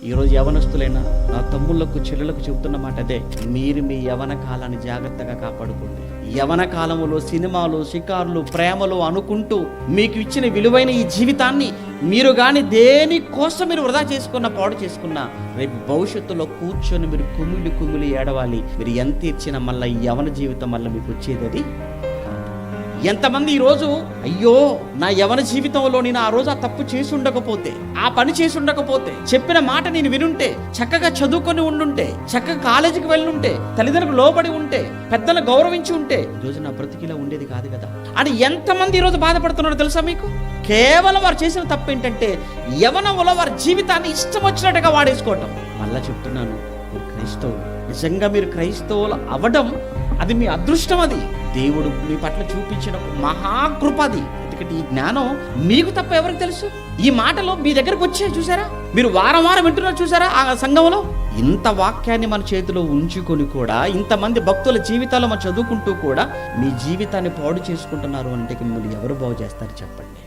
ఈరోజు యవనస్తులైనా నా తమ్ముళ్లకు చెల్లెలకు చెబుతున్న మాట అదే, మీరు మీ యవన కాలాన్ని జాగ్రత్తగా కాపాడుకోండి. యవన కాలంలో సినిమాలు, షికార్లు, ప్రేమలు అనుకుంటూ మీకు ఇచ్చిన విలువైన ఈ జీవితాన్ని మీరు కానీ దేనికోసం మీరు వృధా చేసుకున్న, పాడు చేసుకున్న, రేపు భవిష్యత్తులో కూర్చొని మీరు కుమిలి ఏడవాలి. మీరు ఎంత ఇచ్చినా మళ్ళీ ఈ యవన జీవితం మళ్ళీ మీకు వచ్చేది అది. ఎంతమంది ఈరోజు అయ్యో నా యవన జీవితంలో నేను ఆ రోజు ఆ తప్పు చేసి ఉండకపోతే, ఆ పని చేసి ఉండకపోతే, చెప్పిన మాట నేను వినుంటే, చక్కగా చదువుకొని ఉండుంటే, చక్కగా కాలేజీకి వెళ్ళుంటే, తల్లిదండ్రులకు లోబడి ఉంటే, పెద్దలను గౌరవించి ఉంటే ఈరోజు నా బ్రతికిలా ఉండేది కాదు కదా అని ఎంతమంది ఈరోజు బాధపడుతున్నారో తెలుసా మీకు? కేవలం వారు చేసిన తప్పు ఏంటంటే యవనంలో వారి జీవితాన్ని ఇష్టం వచ్చినట్టుగా వాడేసుకోవటం. మళ్ళా చెప్తున్నాను, మీరు క్రైస్తవులు, నిజంగా మీరు క్రైస్తవులు అవ్వడం అది మీ అదృష్టం. అది దేవుడు మీ పట్ల చూపించిన మహాకృప. అది ఎందుకంటే ఈ జ్ఞానం మీకు తప్ప ఎవరికి తెలుసు? ఈ మాటలు మీ దగ్గరకు వచ్చాయి చూసారా? మీరు వారం వింటున్నారు చూసారా? ఆ సంఘంలో ఇంత వాక్యాన్ని మన చేతిలో ఉంచుకొని కూడా, ఇంతమంది భక్తుల జీవితాలు మనం చదువుకుంటూ కూడా మీ జీవితాన్ని పాడు చేసుకుంటున్నారు అంటే మిమ్మల్ని ఎవరు బాగు చేస్తారు చెప్పండి?